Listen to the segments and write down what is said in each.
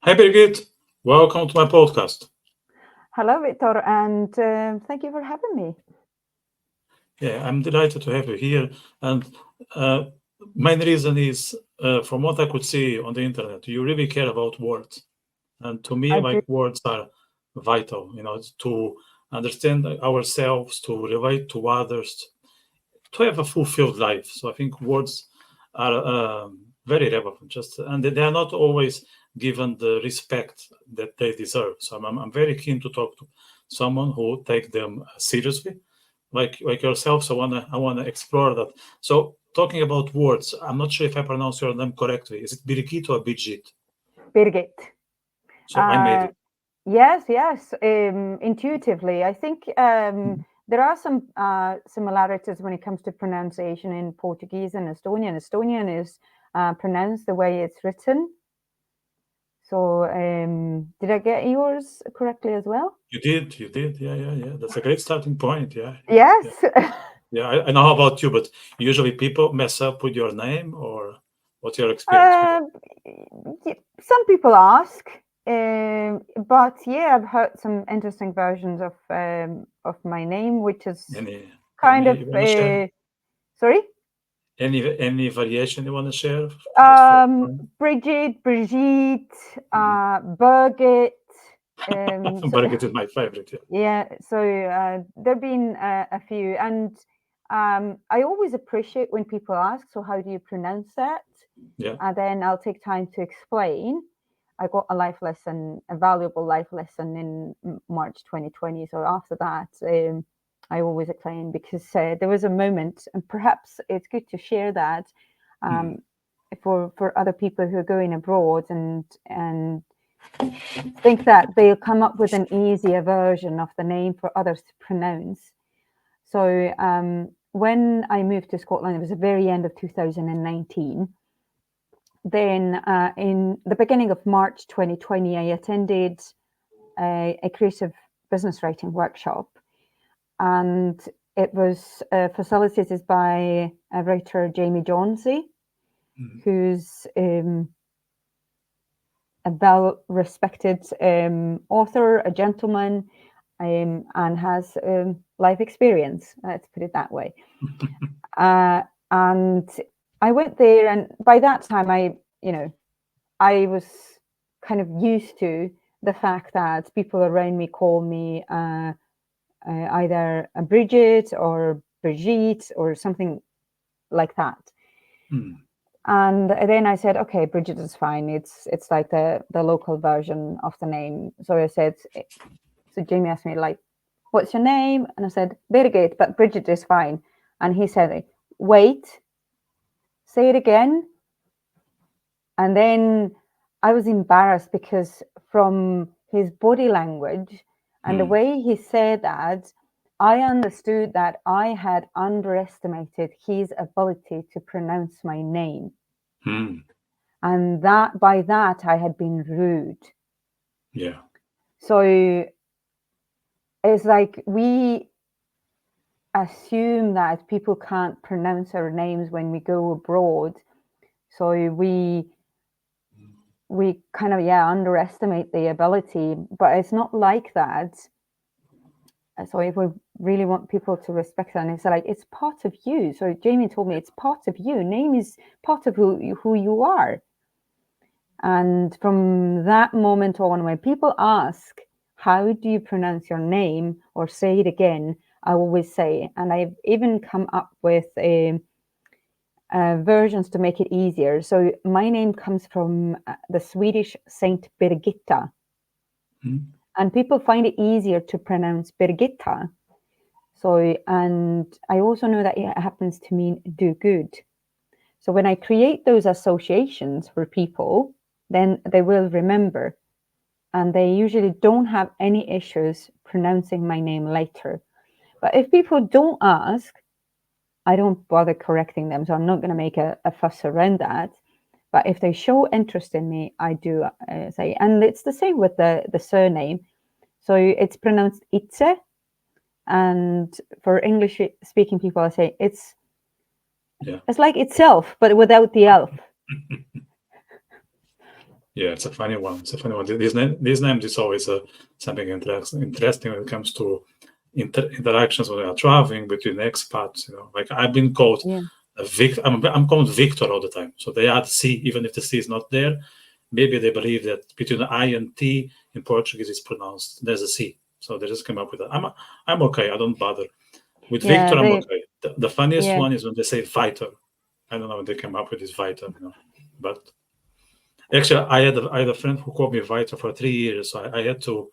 Hi, Birgit. Welcome to my podcast. Hello, Victor, and thank you for having me. Yeah, I'm delighted to have you here. And uh, main reason is, from what I could see on the internet, you really care about words. And to me, I do. like words are vital, to understand ourselves, to relate to others, to have a fulfilled life. So I think words are very relevant. And they are not always given the respect that they deserve. So I'm very keen to talk to someone who take them seriously, like yourself. So I wanna explore that. So talking about words, I'm not sure if I pronounce your name correctly. Is it Birgit or Birgit? Birgit. So I made Uh, it. yes. Intuitively, I think Mhm. there are some similarities when it comes to pronunciation in Portuguese and Estonian. Estonian is pronounced the way it's written. So, did I get yours correctly as well? You did. Yeah. That's a great starting point. Yeah, yeah, Yes. yeah. Yeah, I know about you, but usually people mess up with your name, or what's your experience with Uh, some people ask, but yeah, I've heard some interesting versions of my name, which is that? Any kind any of you want to share? sorry, Any variation you want to share? Just for fun? Bridget, Brigitte, Mhm. Birgit. So Birgit is my favorite. Yeah. yeah, so there've been a few, and I always appreciate when people ask, so how do you pronounce that? Yeah. And then I'll take time to explain. I got a life lesson, a valuable life lesson in March 2020. So after that, I always explain because there was a moment, and perhaps it's good to share that Mm. um, for other people who are going abroad and think that they'll come up with an easier version of the name for others to pronounce. So when I moved to Scotland, it was the very end of 2019. Then in the beginning of March 2020, I attended a creative business writing workshop, and it was facilitated by a writer, Jamie Johnsey, Mm. who's a well-respected author, a gentleman, and has life experience. Let's put it that way. And I went there, and by that time, I was kind of used to the fact that people around me call me either a Bridget or Brigitte or something like that. Mm. And then I said, okay, Bridget is fine. It's like the local version of the name. So I said, so Jamie asked me like, what's your name? And I said, Birgit, but Bridget is fine. And he said, wait, say it again. And then I was embarrassed because from his body language and the Mm. way he said that, I understood that I had underestimated his ability to pronounce my name. Mm. And that by that I had been rude. Yeah. So it's like we assume that people can't pronounce our names when we go abroad. So we kind of underestimate the ability, but it's not like that. So if we really want people to respect that, and it's like it's part of you. So Jamie told me it's part of you. Name is part of who you are. And from that moment on, when people ask, how do you pronounce your name or say it again, I always say, and I've even come up with versions to make it easier. So my name comes from the Swedish Saint Birgitta, Mm. and people find it easier to pronounce Birgitta. So, and I also know that it happens to mean do good. So when I create those associations for people, then they will remember, and they usually don't have any issues pronouncing my name later. But if people don't ask, I don't bother correcting them. So I'm not going to make a fuss around that. But if they show interest in me, I do say, and it's the same with the surname. So it's pronounced Itse, and for English speaking people, I say Yeah. it's like itself, but without the elf. Yeah, it's a funny one. It's a funny one. These names is always something interesting when it comes to interactions when we are traveling between expats. Like I've been called Yeah. I'm called Victor all the time. So they add C, even if the C is not there. Maybe they believe that between the I and T in Portuguese is pronounced there's a C. So they just come up with that. I'm okay. I don't bother. With Yeah, Victor, I'm okay. The funniest yeah. one is when they say Viter. I don't know when they come up with this Viter, but actually, I had a friend who called me Viter for 3 years. So I had to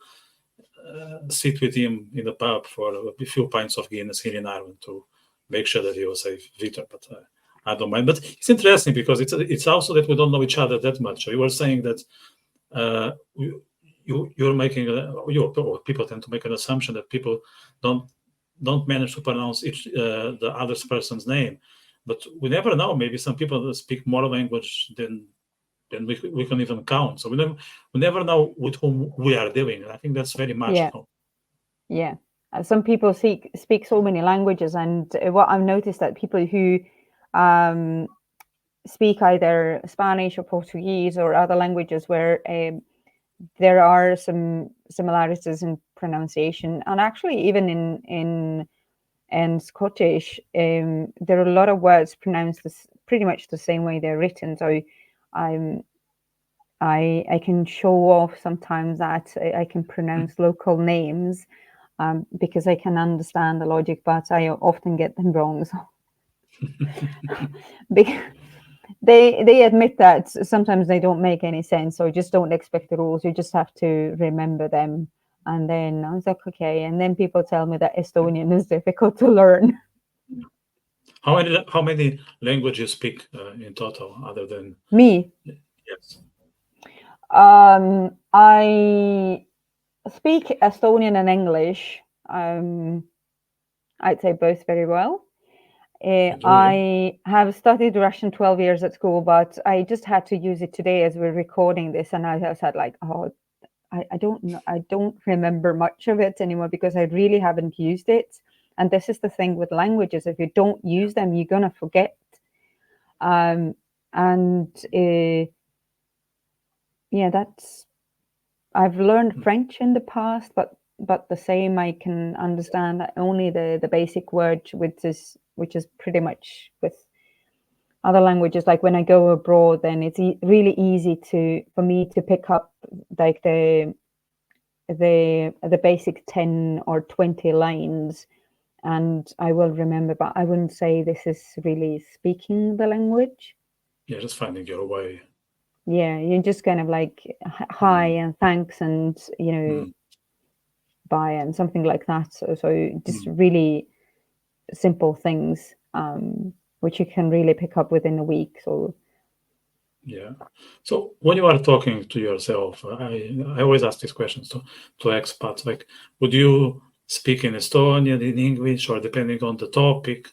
sit with him in the pub for a few pints of Guinness here in Ireland to make sure that he was safe, Victor. But I don't mind. But it's interesting because it's also that we don't know each other that much. So you were saying that uh, you're making or people tend to make an assumption that people don't manage to pronounce the other person's name, but we never know. Maybe some people speak more language than we can even count. So we never know with whom we are dealing. I think that's very Yeah. magical. Yeah. Some people speak so many languages, and what I've noticed that people who speak either Spanish or Portuguese or other languages where there are some similarities in pronunciation, and actually even in Scottish, there are a lot of words pronounced pretty much the same way they're written. So I'm I can show off sometimes that I can pronounce local names because I can understand the logic, but I often get them wrong. So they admit that sometimes they don't make any sense, so just don't expect the rules. You just have to remember them. And then I was like, okay. And then people tell me that Estonian is difficult to learn. How many languages you speak in total, other than Me, yes? I speak Estonian and English. I'd say both very well. You do, yeah. I have studied Russian 12 years at school, but I just had to use it today as we're recording this. And I said like, oh, I don't know. I don't remember much of it anymore because I really haven't used it. And this is the thing with languages. If you don't use them, you're going to forget. And yeah, I've learned French in the past, but the same, I can understand only the basic word, which is pretty much with other languages. Like when I go abroad, then it's really easy for me to pick up like the basic 10 or 20 lines, and I will remember, but I wouldn't say this is really speaking the language. Yeah, just finding your way. Yeah, you're just kind of like hi and thanks and Mm. bye and something like that. So just Mm. really simple things, which you can really pick up within a week. So Yeah. So when you are talking to yourself, I always ask these questions to expats. Like, would you speak in Estonian, in English, or depending on the topic?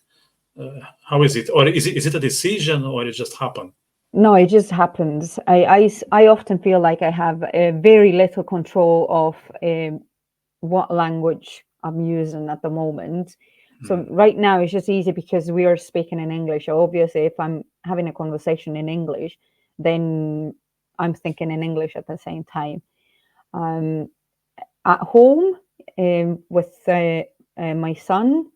How is it? Or is it a decision, or it just happened? no, it just happens. I often feel like I have very little control of what language I'm using at the moment. So right now it's just easy because we are speaking in English. So obviously, if I'm having a conversation in English, then I'm thinking in English at the same time. At home, with my son,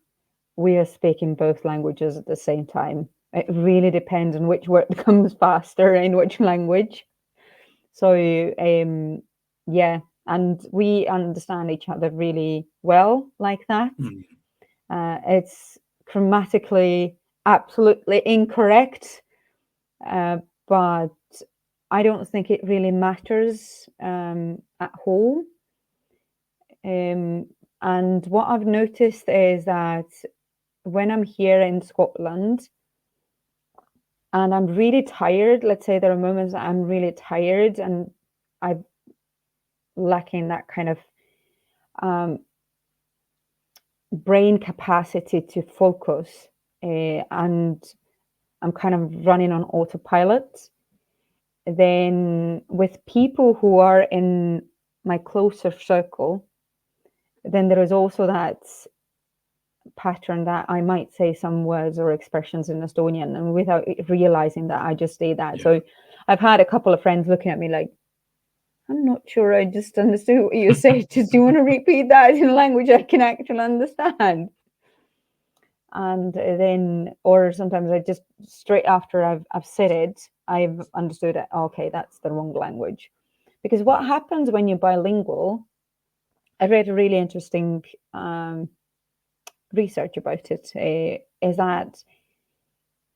we are speaking both languages at the same time. It really depends on which word comes faster in which language. So, yeah, and we understand each other really well like that. Mm. It's grammatically absolutely incorrect, but I don't think it really matters at home. And what I've noticed is that when I'm here in Scotland and I'm really tired, let's say there are moments that I'm really tired and I'm lacking that kind of brain capacity to focus, and I'm kind of running on autopilot, then with people who are in my closer circle, then there is also that pattern that I might say some words or expressions in Estonian and without realizing that I just say that. Yeah. So I've had a couple of friends looking at me like, I'm not sure I just understood what you said. Do you want to repeat that in a language I can actually understand? And then, or sometimes I just, straight after I've said it, I've understood it. Okay, that's the wrong language. Because what happens when you're bilingual, I read a really interesting research about it, is that,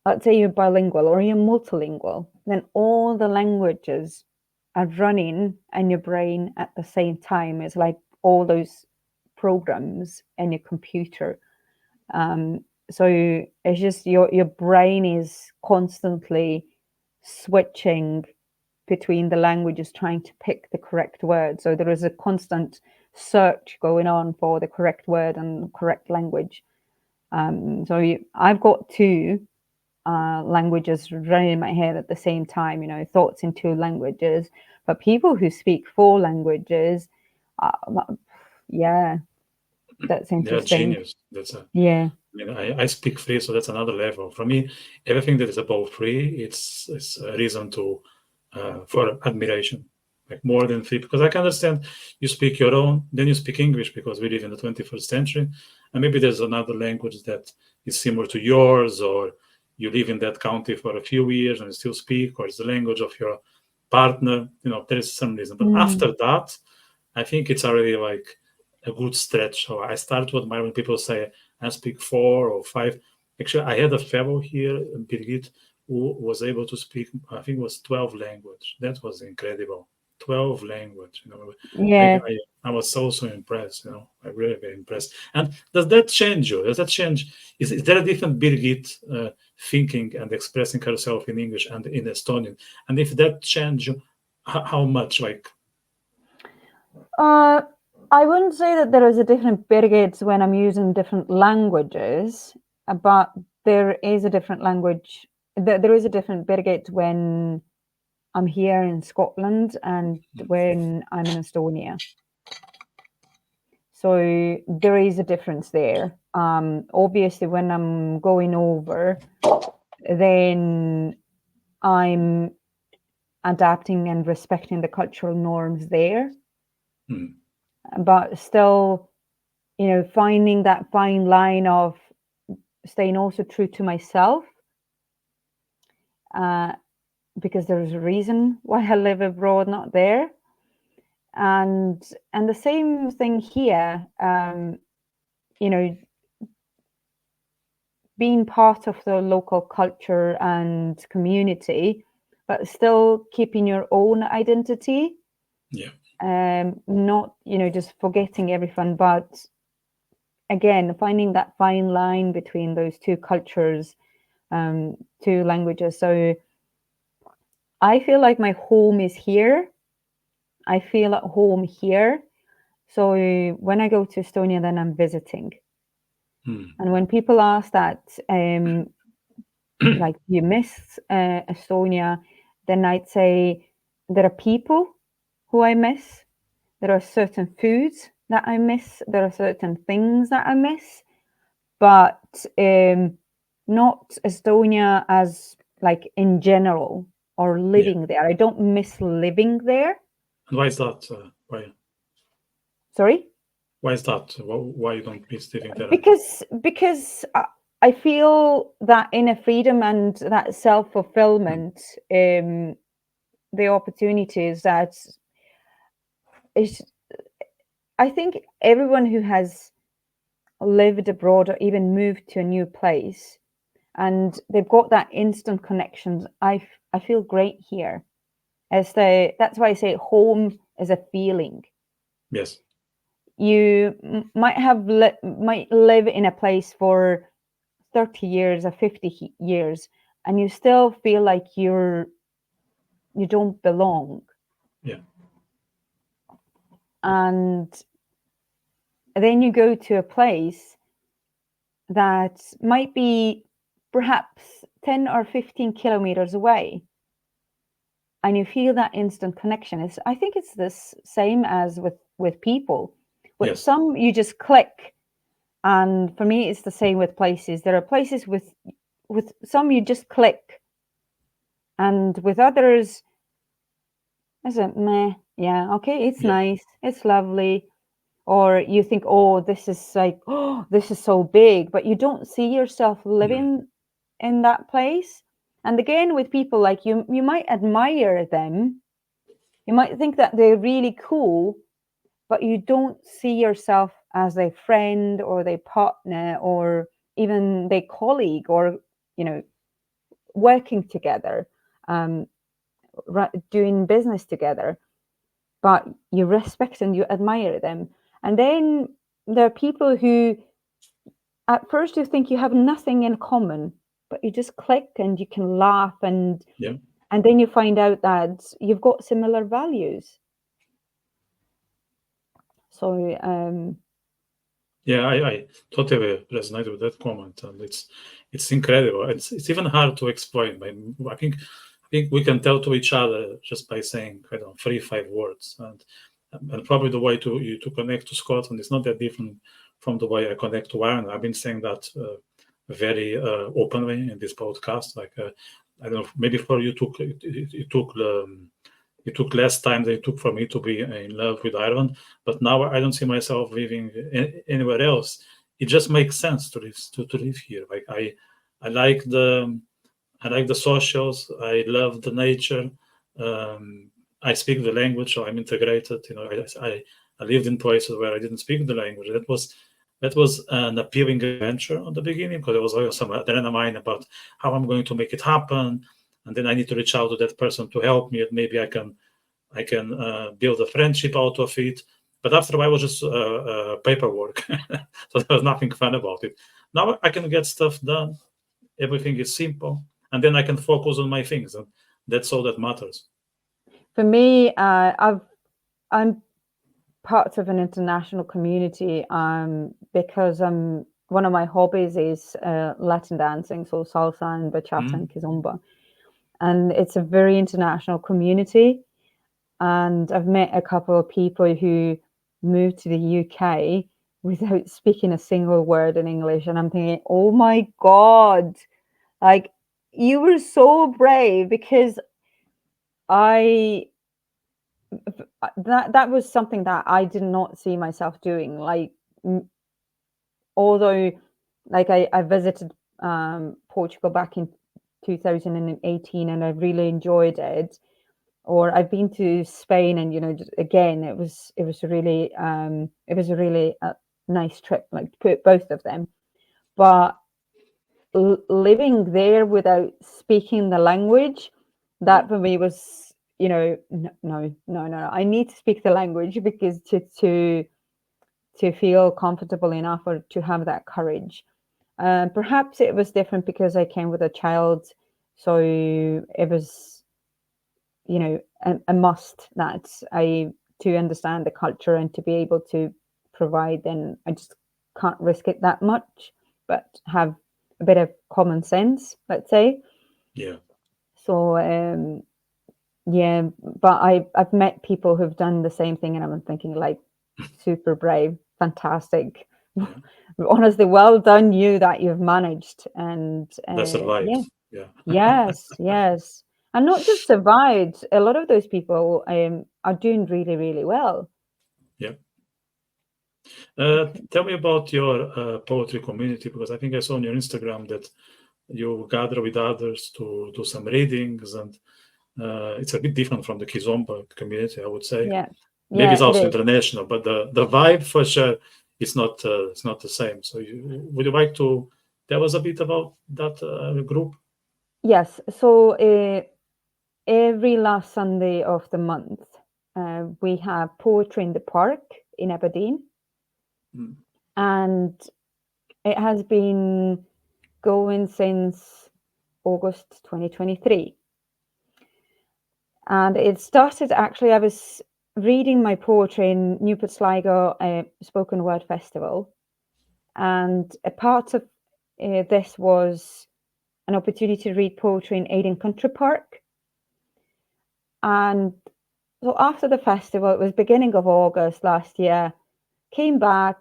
let's say you're bilingual or you're multilingual, then all the languages are running in your brain at the same time. It's like all those programs in your computer. So it's just your brain is constantly switching between the languages, trying to pick the correct word. So there is a constant search going on for the correct word and correct language. So I've got two languages running in my head at the same time, you know, thoughts in two languages. But people who speak four languages, yeah, that's They're interesting. genius. Yeah. I mean, I speak free, so that's another level. For me, everything that is above free, it's a reason to for admiration, like more than free. Because I can understand you speak your own, then you speak English because we live in the 21st century, and maybe there's another language that is similar to yours, or you live in that country for a few years and still speak, or it's the language of your partner. You know, there is some reason. But after that, I think it's already like a good stretch. So I start with when people say I speak 4 or 5. Actually, I had a fellow here, Birgit, who was able to speak, I think it was 12 language. That was incredible. 12 language. You know, Yeah. I was so impressed. You know, I really very impressed. And does that change you? Does that change? Is there a different Birgit thinking and expressing herself in English and in Estonian? And if that change you, how much? Like, I wouldn't say that there is a different Birgit when I'm using different languages, but there is a different language. There is a different Birgit when I'm here in Scotland and when I'm in Estonia. So there is a difference there. Obviously, when I'm going over, then I'm adapting and respecting the cultural norms there. But still, you know, finding that fine line of staying also true to myself, because there's a reason why I live abroad, not there. And the same thing here, you know, being part of the local culture and community, but still keeping your own identity. yeah. Not, you know, just forgetting everything, but again, finding that fine line between those two cultures, two languages. So I feel like my home is here. I feel at home here. So when I go to Estonia, then I'm visiting. And when people ask that, like, you miss Estonia, then I'd say there are people who I miss. There are certain foods that I miss. There are certain things that I miss. But not Estonia as like in general or living there. I don't miss living there. And why is that? Why? Sorry? Why is that? Why you don't miss living there? Because I feel that inner freedom and that self-fulfillment, the opportunities that is, I think everyone who has lived abroad or even moved to a new place and they've got that instant connections, I feel great here. That's why I say home is a feeling. Yes. You might live in a place for 30 years or 50 years and you still feel like you don't belong. Yeah. And then you go to a place that might be perhaps 10 or 15 kilometers away and you feel that instant connection. I think it's the same as with people. With some, you just click. And for me, it's the same with places. There are places with some you just click. And with others, is it meh? Yeah, okay, it's Yeah, nice, it's lovely. Or you think, oh, this is like, oh, this is so big, but you don't see yourself mm, living in that place. And again, with people like you might admire them, you might think that they're really cool, but you don't see yourself as a friend or their partner or even their colleague or, you know, working together, um, doing business together, but you respect and you admire them. And then there are people who at first you think you have nothing in common, but you just click and you can laugh, yeah. and then you find out that you've got similar values. So Yeah, I totally resonate with that comment, and it's incredible. It's even hard to explain. I think we can tell to each other just by saying, I don't know, 3, 5 words, and probably the way to connect to Scotland is not that different from the way I connect to Ireland. I've been saying that very openly in this podcast. Like I don't know, maybe for you it took less time than it took for me to be in love with Ireland, but now I don't see myself living anywhere else. It just makes sense to live here. Like I like the socials. I love the nature. Um, I speak the language, so I'm integrated. I lived in places where I didn't speak the language. That was an appealing adventure on the beginning because there was always some adrenaline about how I'm going to make it happen, and then I need to reach out to that person to help me, and maybe I can build a friendship out of it. But after a while, it was just paperwork, so there was nothing fun about it. Now I can get stuff done. Everything is simple, and then I can focus on my things, and that's all that matters. for me, I'm part of an international community because one of my hobbies is Latin dancing, so salsa and bachata and Mm. kizomba, and it's a very international community. And I've met a couple of people who moved to the UK without speaking a single word in English, and I'm thinking, oh my God, like you were so brave because I that was something that I did not see myself doing. Like, although, like I visited Portugal back in 2018, and I really enjoyed it. Or I've been to Spain, and just, again, it was a really nice trip. Like, put both of them, but living there without speaking the language, Yeah, that for me was, no, no, no, no. I need to speak the language because to feel comfortable enough or to have that courage. Perhaps it was different because I came with a child, so it was, a must that I to understand the culture and to be able to provide. Then I just can't risk it that much, but have a bit of common sense, let's say. yeah, So yeah, but I've met people who've done the same thing, and I'm thinking, like, super brave, fantastic. yeah. Honestly, well done you that you've managed. And That yeah, survived. Yeah, yes, yes. And not just survived, a lot of those people are doing really, really well. yeah. Tell me about your poetry community, because I think I saw on your Instagram that you gather with others to do some readings, and it's a bit different from the Kizomba community, I would say. Yeah, Maybe yeah, it's it also is. international, but the vibe for sure it's not the same. So would you like to tell us a bit about that group? Yes. So every last Sunday of the month, we have poetry in the park in Aberdeen, Mm. and it has been going since August 2023. And it started, actually, I was reading my poetry in Newport Sligo Spoken Word Festival, and a part of this was an opportunity to read poetry in Aden Country Park. And so after the festival, it was beginning of August last year, came back,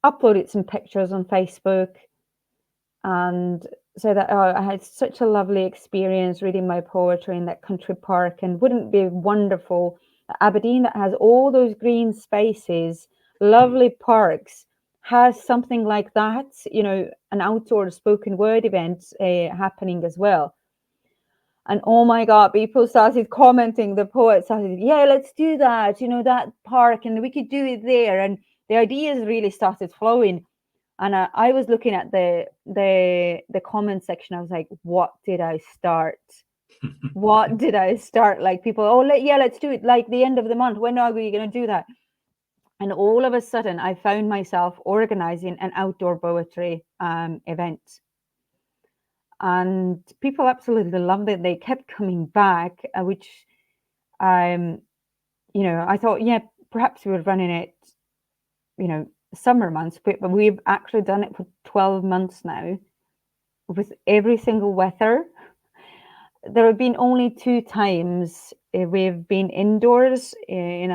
uploaded some pictures on Facebook, and so that I had such a lovely experience reading my poetry in that country park, and wouldn't it be wonderful Aberdeen, that has all those green spaces, lovely parks, has something like that, you know, an outdoor spoken word event happening as well. And oh my God, people started commenting, the poets started, yeah, let's do that, you know, that park, and we could do it there. And the ideas really started flowing. And I was looking at the comment section. I was like, what did I start? What did I start? Like people, oh, let's do it like the end of the month. When are we going to do that? And all of a sudden, I found myself organizing an outdoor poetry event. And people absolutely loved it. They kept coming back, which, you know, I thought, yeah, perhaps we were running it, you know, summer months, but we've actually done it for 12 months now with every single weather. There have been only 2 times we've been indoors in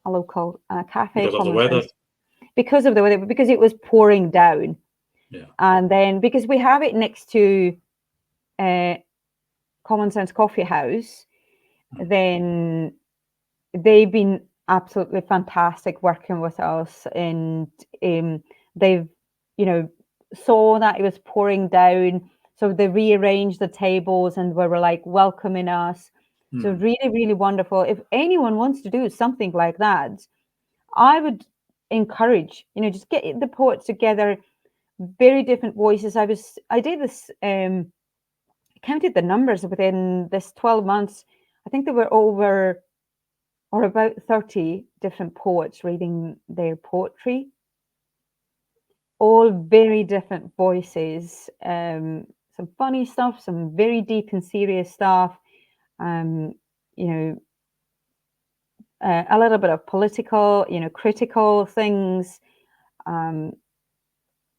a local cafe. Because of the weather. Because of the weather, because it was pouring down. Yeah. And then because we have it next to Common Sense Coffee House, then they've been absolutely fantastic working with us, and they've, you know, saw that it was pouring down, so they rearranged the tables and were like welcoming us. So really, really wonderful. If anyone wants to do something like that, I would encourage, you know, just get the poets together, very different voices. I did this, counted the numbers within this 12 months. I think there were over or about 30 different poets reading their poetry, all very different voices, some funny stuff, some very deep and serious stuff, you know, a little bit of political, you know, critical things,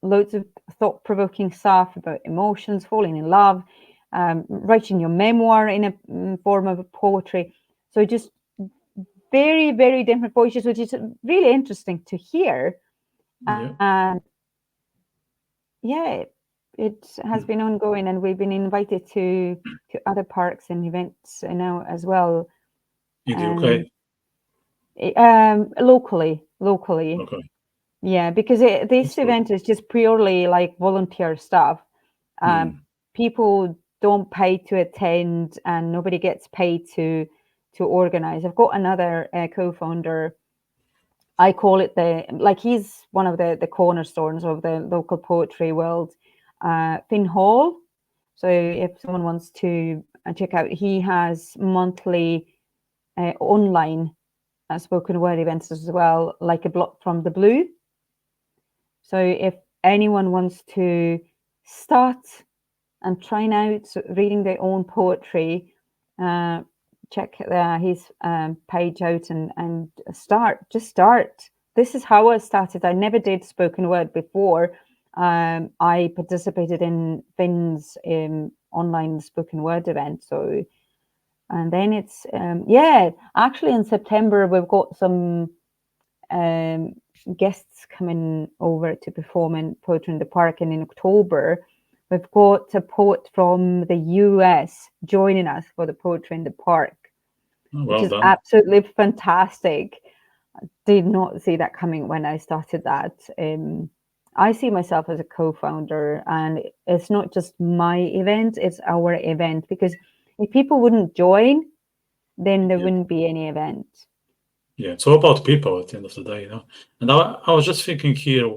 loads of thought-provoking stuff about emotions, falling in love, writing your memoir in a form of poetry. So just very, very different voices, which is really interesting to hear. And yeah, it has been ongoing, and we've been invited to other parks and events now as well. In the UK? Locally. Okay. Yeah, because this event is just purely like volunteer stuff. People don't pay to attend, and nobody gets paid to organize. I've got another co-founder. I call it he's one of the cornerstones of the local poetry world, Finn Hall. So if someone wants to check out, he has monthly online spoken word events as well, like a block from the blue. So if anyone wants to start and trying out reading their own poetry, check his page out and start. This is how I started. I never did spoken word before. I participated in Finn's online spoken word event. So, and then it's actually in September we've got some guests coming over to perform in Poetry in the Park, and in October we've got a poet from the US joining us for the Poetry in the Park, which is absolutely fantastic. I did not see that coming when I started that. I see myself as a co-founder, and it's not just my event, it's our event, because if people wouldn't join, then there wouldn't be any event. Yeah, it's all about people at the end of the day, you know. And I was just thinking here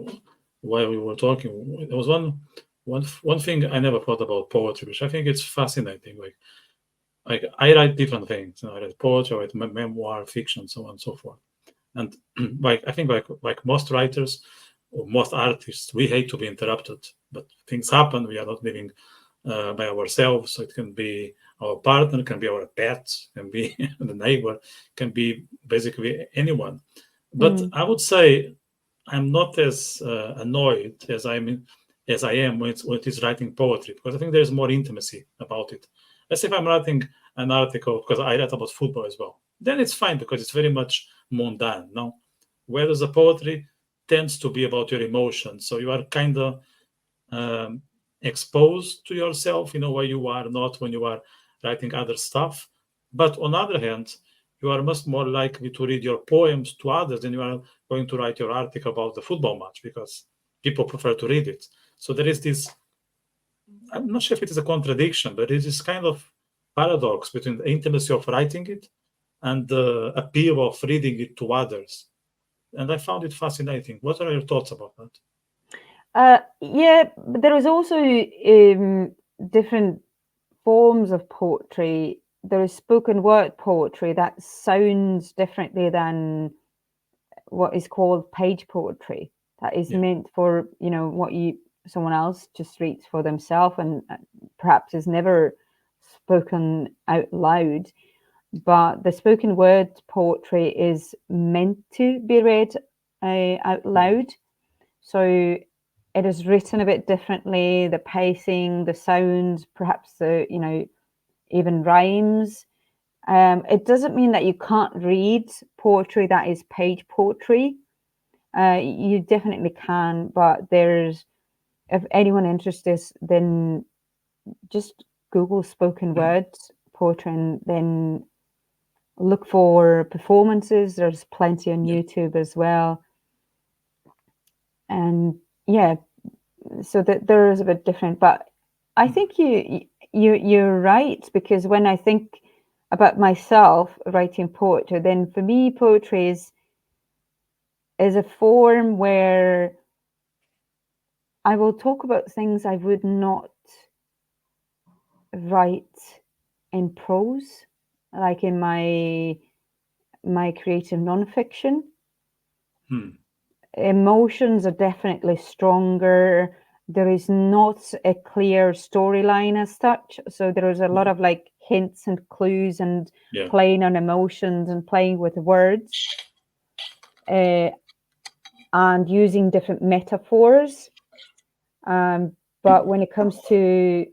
while we were talking, there was one thing I never thought about poetry, which I think it's fascinating. Like I write different things. You know, I write poetry, I write memoir, fiction, so on and so forth. And I think like most writers or most artists, we hate to be interrupted, but things happen. We are not living by ourselves. So it can be our partner, can be our pets, can be the neighbor, can be basically anyone. But I would say I'm not as annoyed as I am when it is writing poetry, because I think there's more intimacy about it. Let's say if I'm writing an article, because I write about football as well, then it's fine because it's very much mundane. No, whereas the poetry tends to be about your emotions, so you are kind of exposed to yourself in a way you are not when you are writing other stuff. But on the other hand, you are much more likely to read your poems to others than you are going to write your article about the football match, because people prefer to read it. So there is this, I'm not sure if it is a contradiction, but it is kind of paradox between the intimacy of writing it and the appeal of reading it to others. And I found it fascinating. What are your thoughts about that? Yeah, but there is also different forms of poetry. There is spoken word poetry that sounds differently than what is called page poetry. That is Yeah. meant for, you know, what someone else just reads for themselves and perhaps is never spoken out loud. But the spoken word poetry is meant to be read out loud. So it is written a bit differently, the pacing, the sounds, perhaps the, you know, even rhymes. It doesn't mean that you can't read poetry that is page poetry. You definitely can, but there's, if anyone interested, then just Google spoken word poetry and then look for performances. There's plenty on Yeah. YouTube as well. And yeah, so that there is a bit different, but I think you're right, because when I think about myself writing poetry, then for me poetry is a form where I will talk about things I would not write in prose, like in my creative nonfiction. Hmm. Emotions are definitely stronger. There is not a clear storyline as such, so there is a lot of like hints and clues and Yeah. playing on emotions and playing with words, and using different metaphors. But when it comes to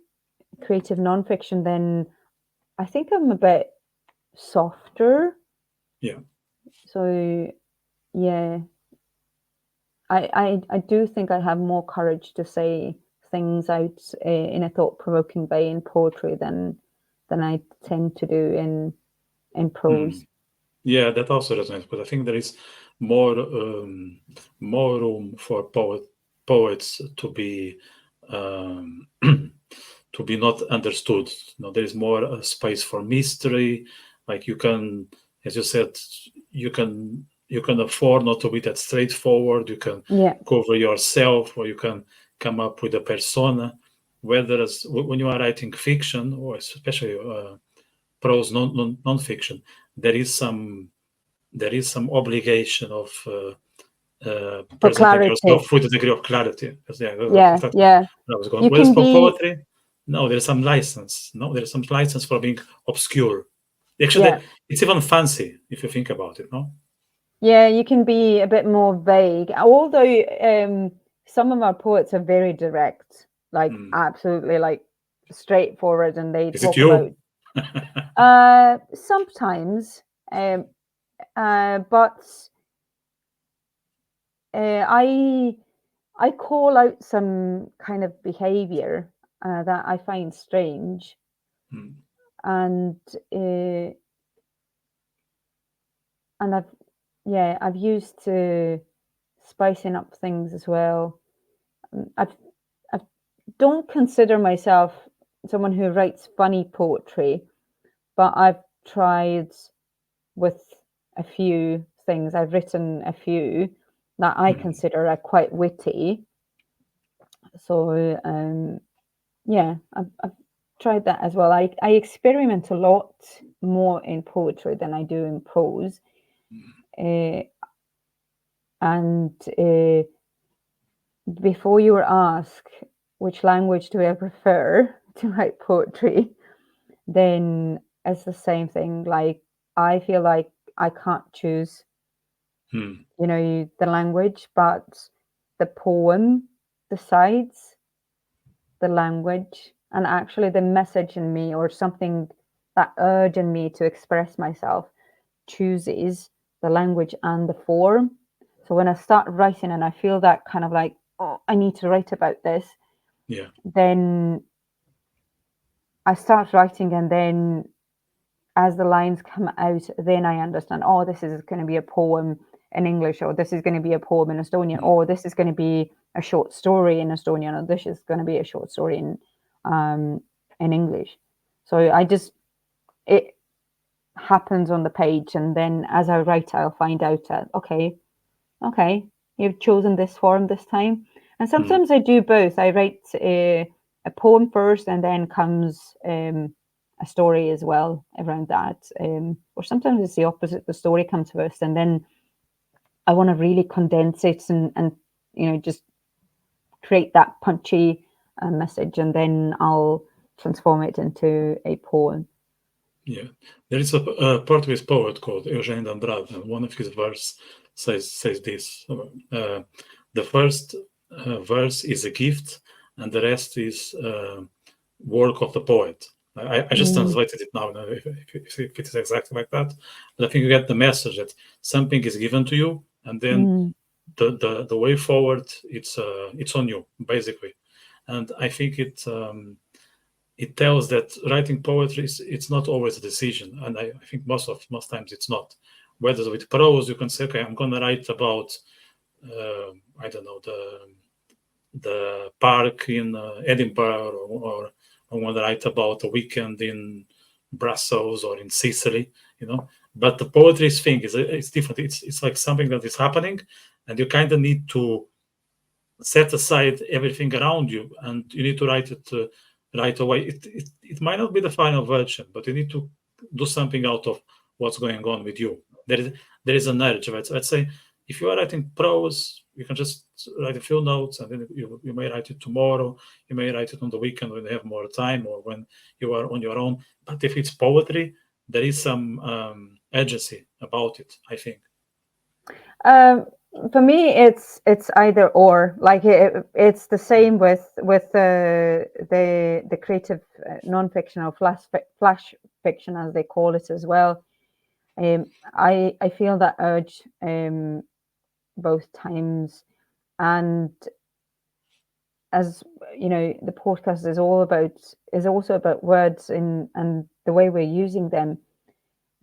creative nonfiction, then I think I'm a bit softer. Yeah. So yeah, I do think I have more courage to say things out in a thought-provoking way in poetry than I tend to do in Hmm. prose. Yeah, that also resonates, but I think there is more room for poets to be um, to be not understood. You know, there is more space for mystery. Like you can, as you said, you can afford not to be that straightforward. You can Yeah, cover yourself, or you can come up with a persona. Whereas when you are writing fiction, or especially prose non-fiction, there is some obligation of for presenting yourself clarity. with a degree of clarity. Yeah, Yeah, that's yeah. where I was going. You Whereas can for be, poetry, no, there's some license. No, there's some license for being obscure. yeah, Actually, it's even fancy if you think about it. No. yeah, you can be a bit more vague. Although some of our poets are very direct, like Hmm. absolutely like straightforward, and they Is it talk about you? sometimes, but I call out some kind of behavior that I find strange, Hmm. and uh, and I've used to spicing up things as well. I don't consider myself someone who writes funny poetry, but I've tried with a few things. I've written a few that I Hmm. consider are quite witty. So yeah, I've tried that as well. I experiment a lot more in poetry than I do in prose. Uh, and before you were asked which language do I prefer to write poetry, then it's the same thing. Like I feel like I can't choose, Hmm. you know, the language, but the poem decides the language, and actually the message in me or something that urge in me to express myself chooses the language and the form. So when I start writing and I feel that kind of like, oh, I need to write about this, Yeah. then I start writing, and then as the lines come out, then I understand, oh, this is going to be a poem in English, or this is going to be a poem in Estonian, or this is going to be a short story in Estonian, or this is going to be a short story in English. So it happens on the page, and then as I write, I'll find out that, okay, you've chosen this form this time. And sometimes I do both. I write a poem first, and then comes a story as well around that. Or sometimes it's the opposite. The story comes first, and then I want to really condense it and just create that punchy message, and then I'll transform it into a poem. Yeah, there is a Portuguese poet called Eugênio de Andrade, and one of his verse says this: the first verse is a gift, and the rest is work of the poet. I just translated it now, if it is exactly like that, but I think you get the message that something is given to you, and then the way forward, it's on you, basically. And I think it tells that writing poetry it's not always a decision, and I think most times it's not. Whether with prose, you can say, okay, I'm going to write about I don't know, the park in Edinburgh, or I want to write about a weekend in Brussels or in Sicily, But the poetry thing is different. It's like something that is happening, and you kind of need to set aside everything around you, and you need to write it right away. It might not be the final version, but you need to do something out of what's going on with you. There is an urge, right? So let's say if you are writing prose, you can just write a few notes, and then you may write it tomorrow. You may write it on the weekend when you have more time, or when you are on your own. But if it's poetry, there is some urgency about it, I think. For me, it's either or. Like it's the same with the creative non-fiction or flash fiction, as they call it as well. I feel that urge both times, and as you know, the podcast is also about words and the way we're using them.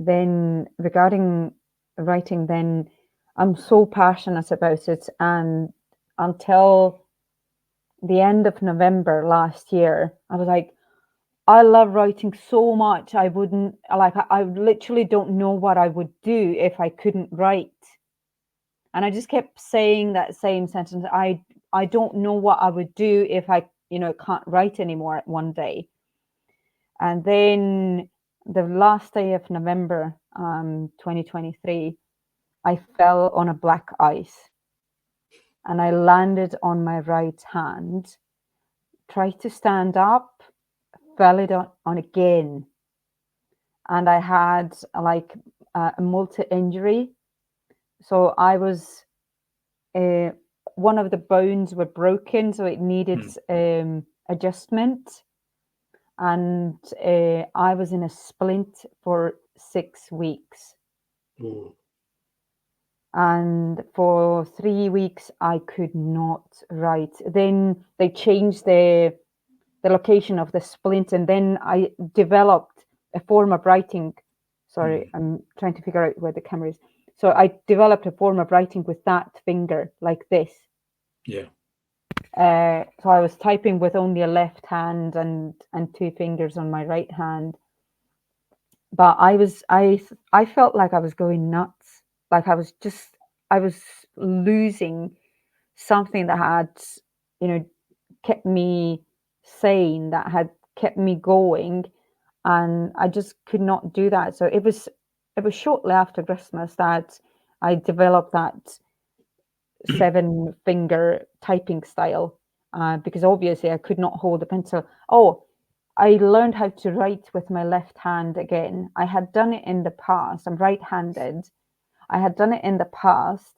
Then regarding writing, then I'm so passionate about it, and until the end of November last year, I was like, I love writing so much. I literally don't know what I would do if I couldn't write. And I just kept saying that same sentence. I don't know what I would do if I, can't write anymore one day. And then the last day of November, 2023, I fell on a black ice, and I landed on my right hand, tried to stand up, fell it on again. And I had like a multi-injury. So I was, one of the bones were broken, so it needed adjustment. And I was in a splint for 6 weeks. Ooh. And for 3 weeks, I could not write. Then they changed the location of the splint, and then I developed a form of writing. Sorry, I'm trying to figure out where the camera is. So I developed a form of writing with that finger, like this. Yeah. So I was typing with only a left hand and 2 fingers on my right hand. But I felt like I was going nuts. Like I was losing something that had, kept me sane, that had kept me going, and I just could not do that. So it was shortly after Christmas that I developed that 7-finger typing style, because obviously I could not hold a pencil. Oh, I learned how to write with my left hand again. I had done it in the past. I'm right-handed. I had done it in the past,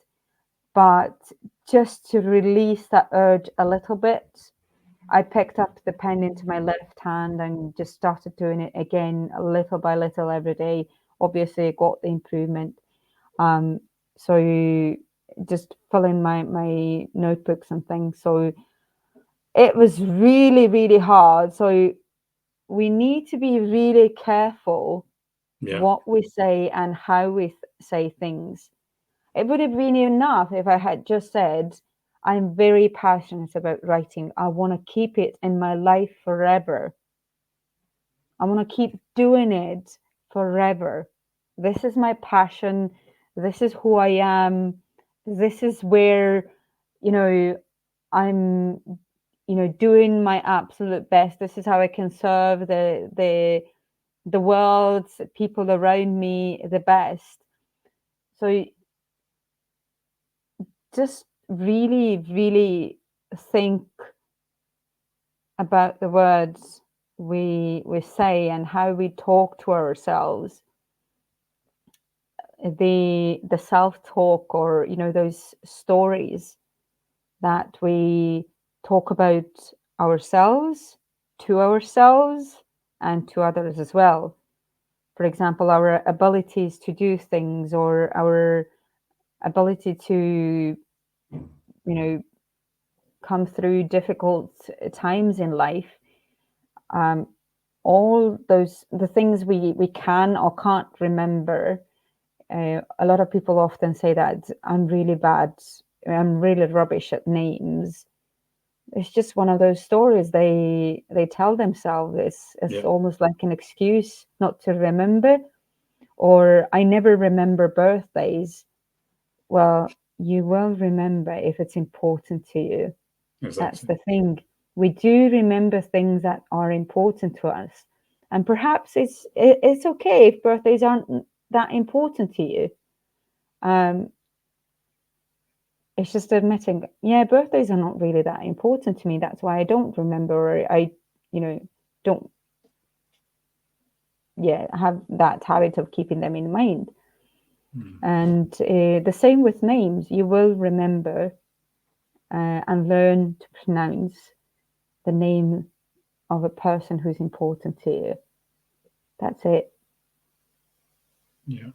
but just to release that urge a little bit, I picked up the pen into my left hand and just started doing it again, little by little every day. Obviously, I got the improvement. So just fill in my notebooks and things. So it was really, really hard. So we need to be really careful what we say and how we say things. It would have been enough if I had just said, I'm very passionate about writing. I want to keep it in my life forever. I want to keep doing it forever. This is my passion. This is who I am. This is where, I'm, doing my absolute best. This is how I can serve the world, people around me the best. So just really, really think about the words we say and how we talk to ourselves. The self-talk, or those stories that we talk about ourselves, to ourselves, and to others as well. For example, our abilities to do things, or our ability to come through difficult times in life. All the things we can or can't remember. A lot of people often say that I'm really bad, I'm really rubbish at names. It's just one of those stories they tell themselves. It's almost like an excuse not to remember. Or I never remember birthdays. Well, you will remember if it's important to you. Exactly. That's the thing. We do remember things that are important to us. And perhaps it's okay if birthdays aren't that important to you. It's just admitting, birthdays are not really that important to me. That's why I don't remember, or I, don't, have that habit of keeping them in mind. And the same with names. You will remember and learn to pronounce the name of a person who's important to you. That's it. Yeah.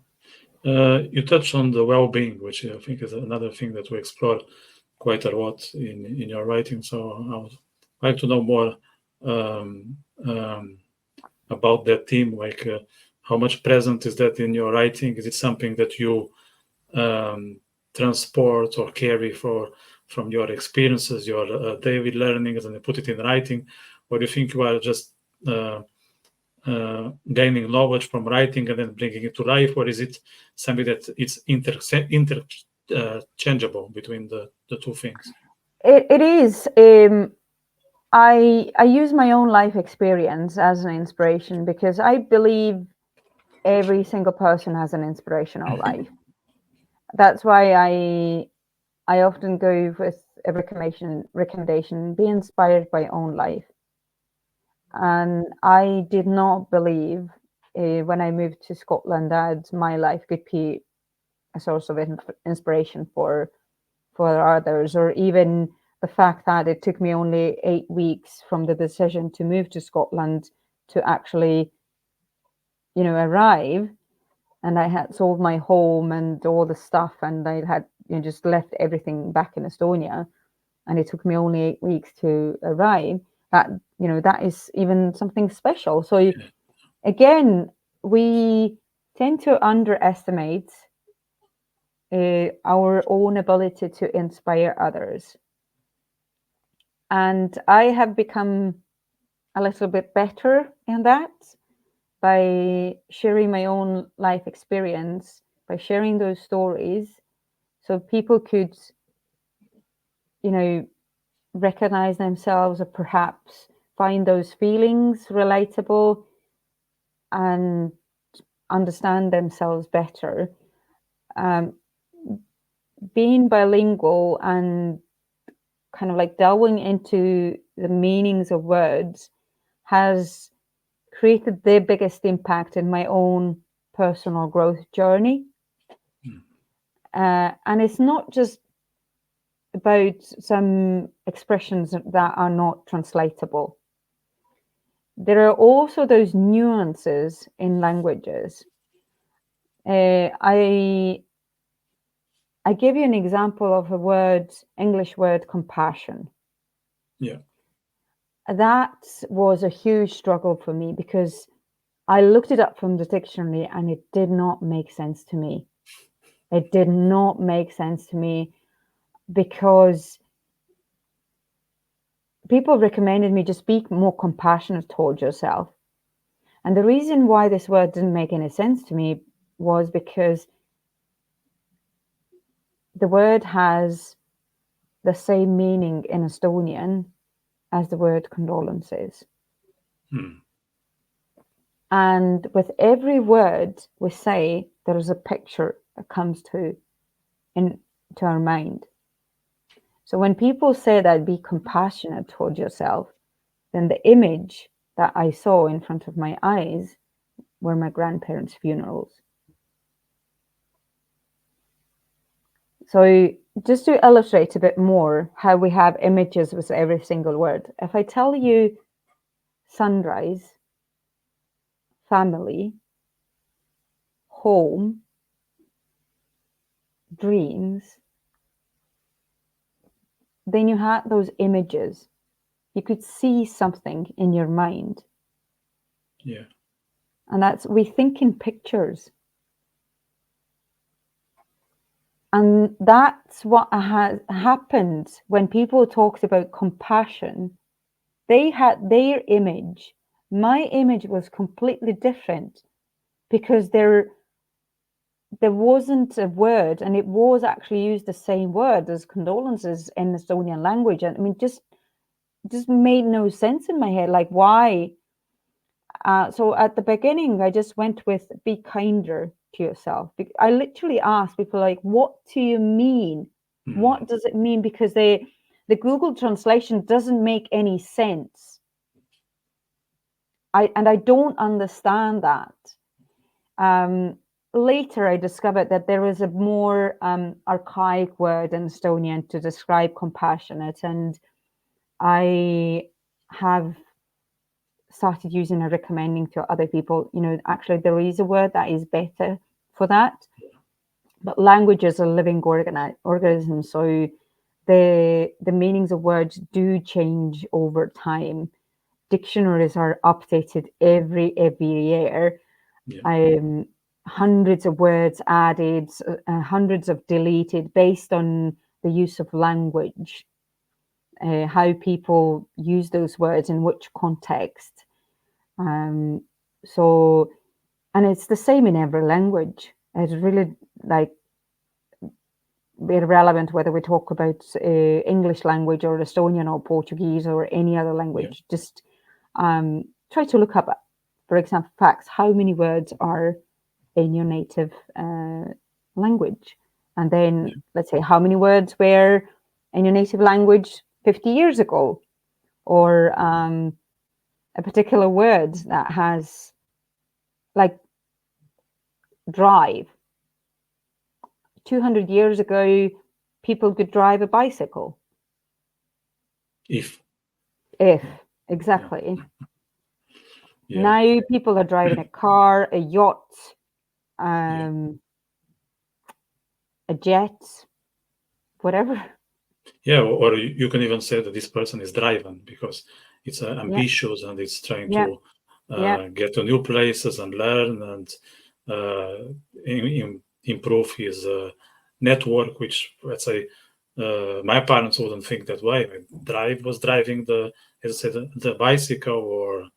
You touched on the well-being, which I think is another thing that we explore quite a lot in your writing. So I would like to know more about that theme. Like, how much present is that in your writing? Is it something that you transport or carry from your experiences, your daily learnings, and put it in writing, or do you think you are just gaining knowledge from writing and then bringing it to life, or is it something that it's interchangeable between the two things? It is. I use my own life experience as an inspiration, because I believe every single person has an inspirational life. That's why I often go with a recommendation, be inspired by your own life. And I did not believe when I moved to Scotland that my life could be a source of inspiration for others, or even the fact that it took me only 8 weeks from the decision to move to Scotland to actually, arrive. And I had sold my home and all the stuff, and I had just left everything back in Estonia, and it took me only 8 weeks to arrive. That is even something special. So again, we tend to underestimate our own ability to inspire others. And I have become a little bit better in that by sharing my own life experience, by sharing those stories, so people could, recognize themselves, or perhaps find those feelings relatable and understand themselves better. Being bilingual and kind of like delving into the meanings of words has created the biggest impact in my own personal growth journey. And it's not just about some expressions that are not translatable. There are also those nuances in languages. I give you an example of a English word, compassion. Yeah. That was a huge struggle for me, because I looked it up from the dictionary and it did not make sense to me. It did not make sense to me because people recommended me just be more compassionate towards yourself. And the reason why this word didn't make any sense to me was because the word has the same meaning in Estonian as the word condolences. And with every word we say, there is a picture that comes to our mind. So when people say that be compassionate towards yourself, then the image that I saw in front of my eyes were my grandparents' funerals. So just to illustrate a bit more how we have images with every single word, if I tell you sunrise, family, home, dreams, then you had those images. You could see something in your mind. Yeah. And we think in pictures. And that's what has happened when people talked about compassion. They had their image. My image was completely different because there wasn't a word, and it was actually used the same word as condolences in Estonian language. And I mean, just made no sense in my head. Like, why? So at the beginning, I just went with be kinder to yourself. I literally asked people like, what do you mean? What does it mean? Because the Google translation doesn't make any sense. I don't understand that. Later, I discovered that there is a more archaic word in Estonian to describe compassionate, and I have started using and recommending to other people. Actually, there is a word that is better for that. But language is a living organism, so the meanings of words do change over time. Dictionaries are updated every year. Yeah. Hundreds of words added, hundreds of deleted based on the use of language, how people use those words in which context. So, and it's the same in every language. It's really like irrelevant whether we talk about English language or Estonian or Portuguese or any other language. Yeah. Just try to look up, for example, facts. How many words are in your native language? And then let's say how many words were in your native language 50 years ago, or a particular word that has, like, drive. 200 years ago, people could drive a bicycle. If exactly. Yeah. Now people are driving a car, a yacht, a jet, whatever. Yeah, or you can even say that this person is driven because it's ambitious and it's trying to get to new places and learn and improve his network, which, let's say, my parents wouldn't think that way. Was driving as I said, the bicycle, or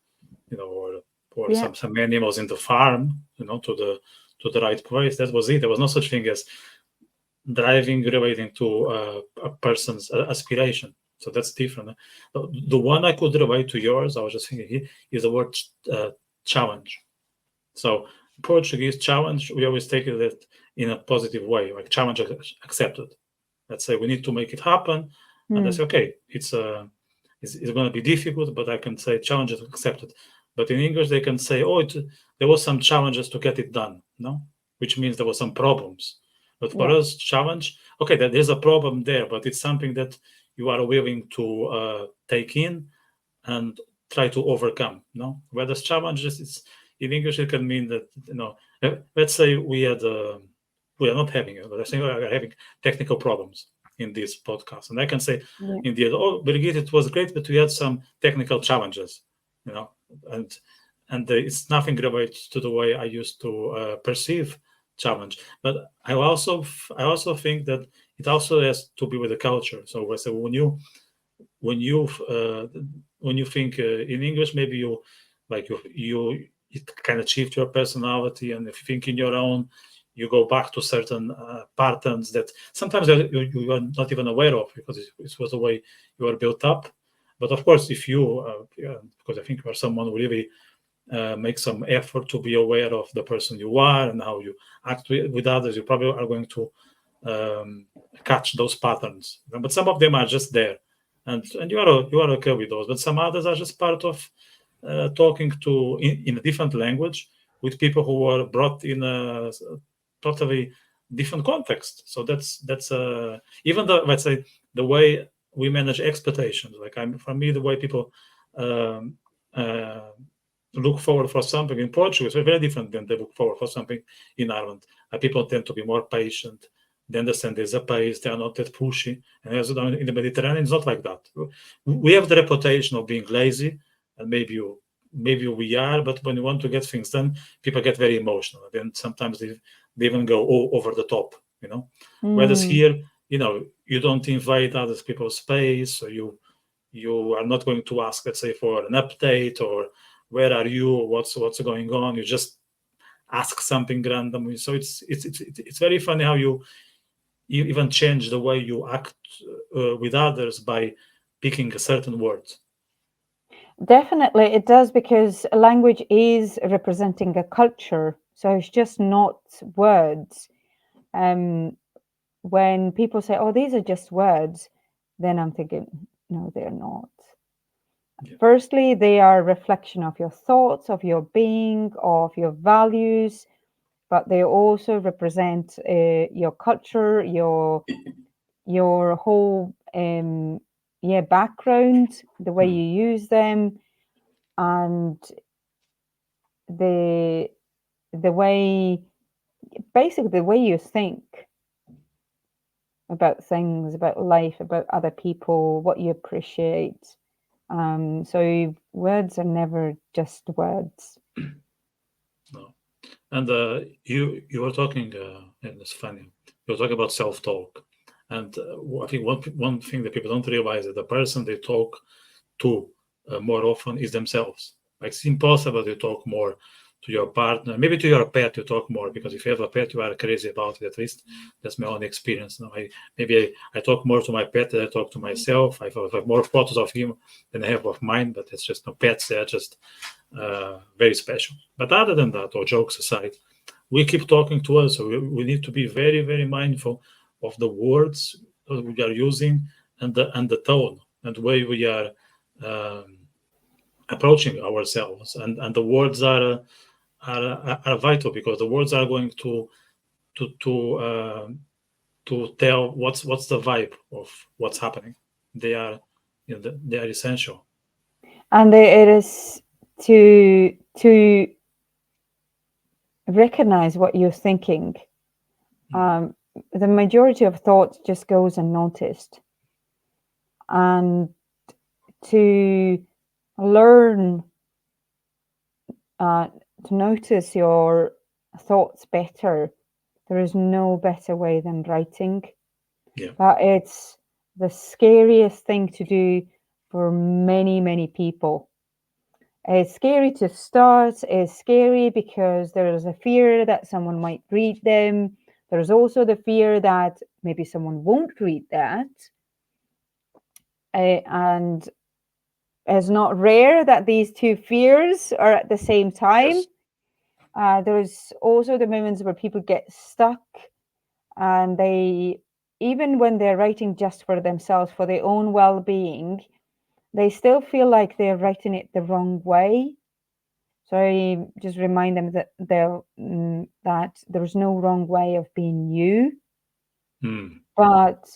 or some animals in the farm, to the right place. That was it. There was no such thing as driving relating to a person's aspiration. So that's different. The one I could relate to yours, I was just thinking here, is the word challenge. So Portuguese challenge, we always take it in a positive way, like challenge accepted. Let's say we need to make it happen, and I say, okay, it's going to be difficult, but I can say challenges accepted. But in English, they can say, there was some challenges to get it done, no? Which means there were some problems. But for us, challenge, okay, that there's a problem there, but it's something that you are willing to take in and try to overcome, no? Whereas challenges, in English, it can mean that, let's say we are not having it, but let's say we are having technical problems in this podcast. And I can say, in the end, Birgit, it was great, but we had some technical challenges, and it's nothing related to the way I used to perceive challenge. But I also think that it also has to be with the culture. So I say when you think in English, maybe you it kind of shift your personality, and if you think in your own, you go back to certain patterns that sometimes you are not even aware of because it was the way you are built up. But of course, if you because I think you are someone who really make some effort to be aware of the person you are and how you act with others, you probably are going to catch those patterns. But some of them are just there, and you are okay with those. But some others are just part of talking to in a different language with people who were brought in a totally different context. So that's even the, let's say, the way we manage expectations. Like for me, the way people look forward for something in Portugal is very different than they look forward for something in Ireland. People tend to be more patient. They understand there's a pace. They are not that pushy. And as in the Mediterranean, it's not like that. We have the reputation of being lazy, and maybe we are. But when you want to get things done, people get very emotional. Then sometimes they even go over the top. Whereas here, you don't invade other people's space, so you are not going to ask, let's say, for an update or where are you, what's going on. You just ask something randomly. So it's very funny how you even change the way you act with others by picking a certain word. Definitely it does, because language is representing a culture, so it's just not words. When people say, oh, these are just words, then I'm thinking, no, they're not. Yeah. Firstly, they are a reflection of your thoughts, of your being, of your values, but they also represent your culture, your whole background, the way you use them, and the way, basically the way you think about things, about life, about other people, what you appreciate. So words are never just words. No. And you were talking, and it's funny, you were talking about self-talk. And I think one thing that people don't realize is the person they talk to more often is themselves. Like it's impossible to talk more to your partner, maybe to your pet you talk more, because if you have a pet you are crazy about it. At least that's my own experience. I talk more to my pet than I talk to myself. I have more photos of him than I have of mine, but it's just no pets. They're just very special. But other than that, or jokes aside, we keep talking to us, so we need to be very, very mindful of the words that we are using and the tone and the way we are approaching ourselves. And the words are vital, because the words are going to tell what's the vibe of what's happening. They are they are essential. And it is to recognize what you're thinking. The majority of thoughts just goes unnoticed, and to learn to notice your thoughts better, there is no better way than writing. Yeah. But it's the scariest thing to do for many, many people. It's scary to start. It's scary because there is a fear that someone might read them. There's also the fear that maybe someone won't read that. And it's not rare that these two fears are at the same time. Yes. There's also the moments where people get stuck, and they, even when they're writing just for themselves, for their own well-being, they still feel like they're writing it the wrong way. So I just remind them that there's no wrong way of being you. But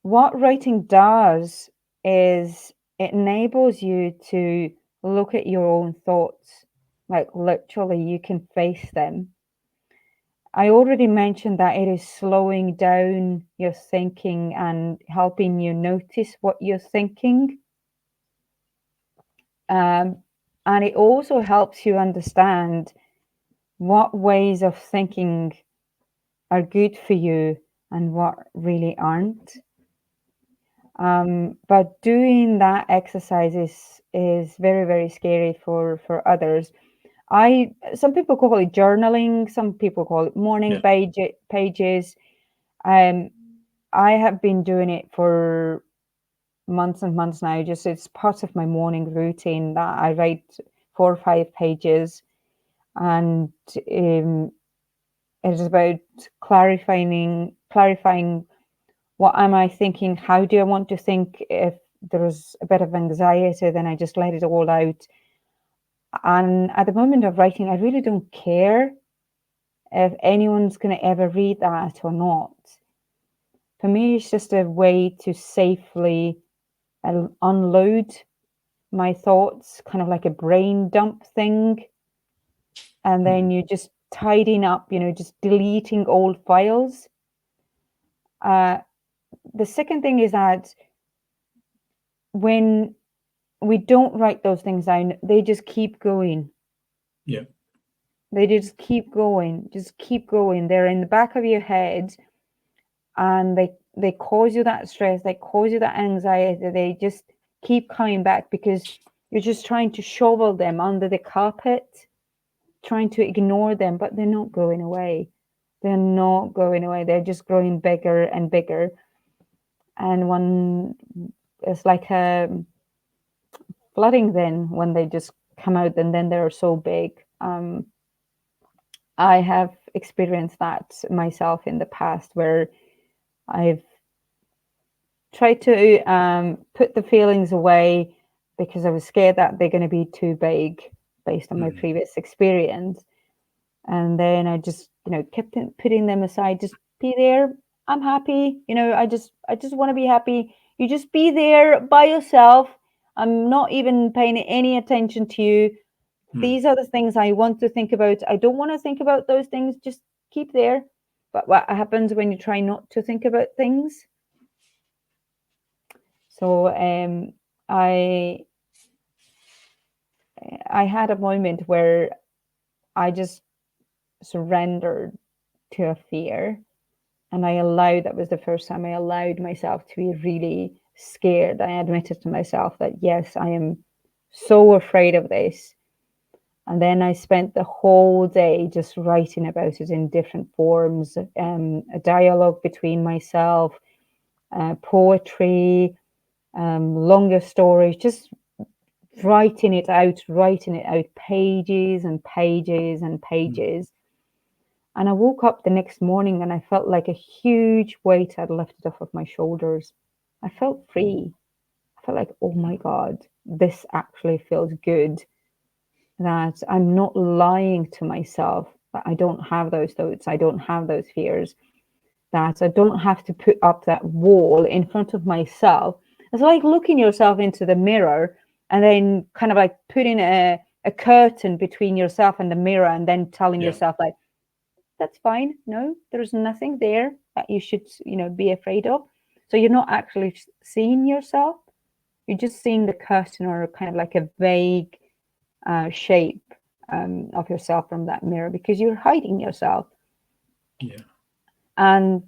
what writing does is it enables you to look at your own thoughts, like literally you can face them. I already mentioned that it is slowing down your thinking and helping you notice what you're thinking. And it also helps you understand what ways of thinking are good for you and what really aren't. But doing that exercise is very, very scary for others. Some people call it journaling, some people call it morning pages. I have been doing it for months and months now. Just it's part of my morning routine that I write 4 or 5 pages, and it is about clarifying what am I thinking, how do I want to think. If there's a bit of anxiety, then I just let it all out. And at the moment of writing, I really don't care if anyone's going to ever read that or not. For me, it's just a way to safely unload my thoughts, kind of like a brain dump thing. And then you just tidying up, just deleting old files. The second thing is that when we don't write those things down, they just keep going. Yeah. They just keep going, They're in the back of your head, and they cause you that stress, they cause you that anxiety. They just keep coming back because you're just trying to shovel them under the carpet, trying to ignore them, but they're not going away. They're not going away. They're just growing bigger and bigger. And when it's like flooding, then when they just come out, and then they're so big. I have experienced that myself in the past, where I've tried to put the feelings away because I was scared that they're going to be too big based on my previous experience. And then I just, kept putting them aside. Just be there. I'm happy. I just want to be happy. You just be there by yourself. I'm not even paying any attention to you. These are the things I want to think about. I don't want to think about those things. Just keep there. But what happens when you try not to think about things? So I had a moment where I just surrendered to a fear, and that was the first time I allowed myself to be really scared. I admitted to myself that, yes, I am so afraid of this. And then I spent the whole day just writing about it in different forms, a dialogue between myself, poetry, longer stories, just writing it out, pages and pages and pages. And I woke up the next morning and I felt like a huge weight had lifted off of my shoulders. I felt free. I felt like, oh my God, this actually feels good. That I'm not lying to myself, that I don't have those thoughts, I don't have those fears, that I don't have to put up that wall in front of myself. It's like looking yourself into the mirror and then kind of like putting a curtain between yourself and the mirror, and then telling yourself like, that's fine. No, there's nothing there that you should, be afraid of. So you're not actually seeing yourself. You're just seeing the curtain, or kind of like a vague shape of yourself from that mirror, because you're hiding yourself. Yeah. And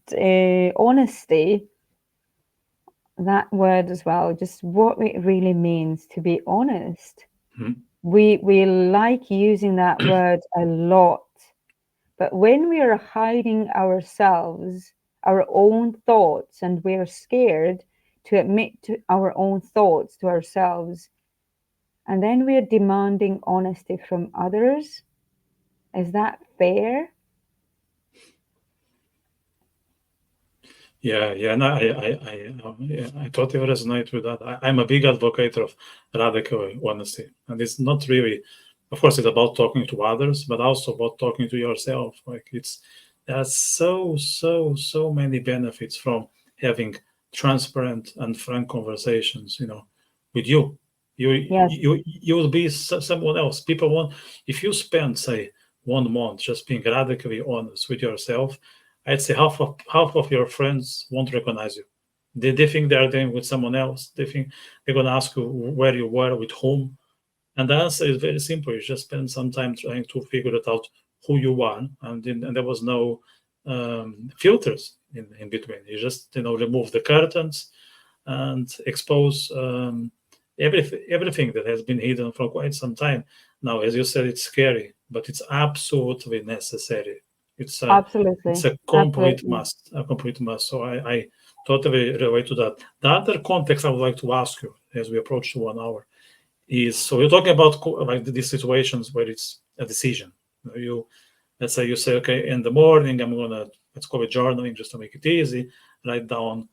honesty, that word as well, just what it really means to be honest. We like using that word a lot. But when we are hiding ourselves, our own thoughts, and we're scared to admit to our own thoughts to ourselves, and then we're demanding honesty from others, is that fair? Yeah, no, I totally resonate with that. I'm a big advocate of radical honesty, and it's not really, of course, it's about talking to others, but also about talking to yourself. Like there's so many benefits from having transparent and frank conversations, with you. Yes. You will be someone else. People want, if you spend, say, 1 month just being radically honest with yourself, I'd say half of your friends won't recognize you. They think they are dealing with someone else. They think they're gonna ask you where you were, with whom. And the answer is very simple. You just spend some time trying to figure it out who you are, and there was no filters in between. You just remove the curtains and expose everything that has been hidden for quite some time. Now, as you said, it's scary, but it's absolutely necessary. It's a complete Absolutely. must, a complete must. So I totally relate to that. The other context I would like to ask you as we approach 1 hour is, so you're talking about like these situations where it's a decision. Let's say you say, okay, in the morning I'm gonna, let's call it journaling just to make it easy, write down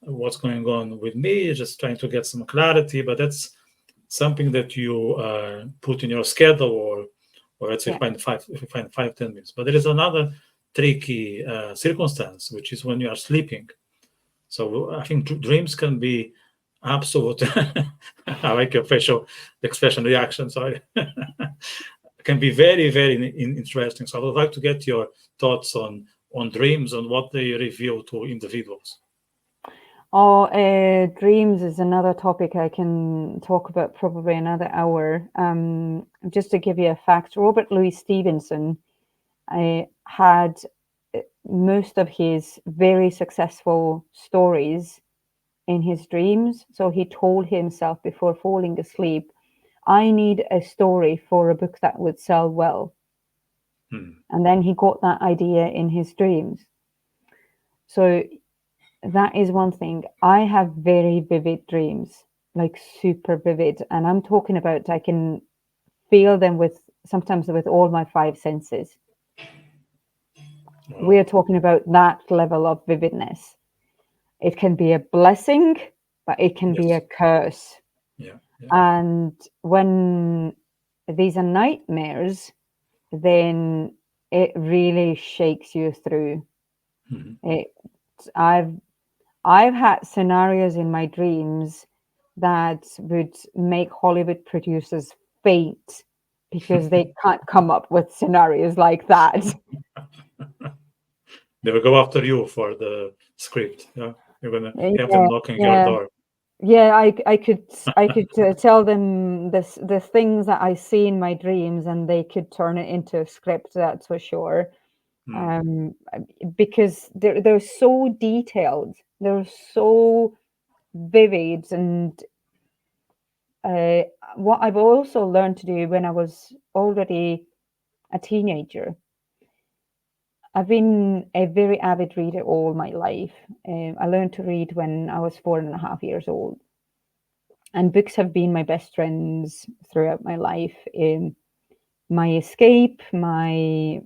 what's going on with me, just trying to get some clarity. But that's something that you put in your schedule, or let's say if you find 5-10 minutes. But there is another tricky circumstance, which is when you are sleeping. So I think dreams can be absolute. I like your facial expression reaction. So can be very, very interesting. So I would like to get your thoughts on dreams, on what they reveal to individuals. Oh, dreams is another topic I can talk about probably another hour. Just to give you a fact, Robert Louis Stevenson had most of his very successful stories in his dreams. So he told himself before falling asleep, I need a story for a book that would sell well. And then he got that idea in his dreams. So that is one thing. I have very vivid dreams, like super vivid. And I'm talking about, I can feel them sometimes with all my 5 senses. We're talking about that level of vividness. It can be a blessing, but it can be a curse. Yeah. And when these are nightmares, then it really shakes you through. I've had scenarios in my dreams that would make Hollywood producers faint because they can't come up with scenarios like that. They will go after you for the script. Yeah, you're gonna have them knocking your door. Yeah, I could tell them the things that I see in my dreams, and they could turn it into a script. That's for sure. Because they're so detailed, they're so vivid, and what I've also learned to do when I was already a teenager. I've been a very avid reader all my life. I learned to read when I was 4.5 years old. And books have been my best friends throughout my life. My escape, my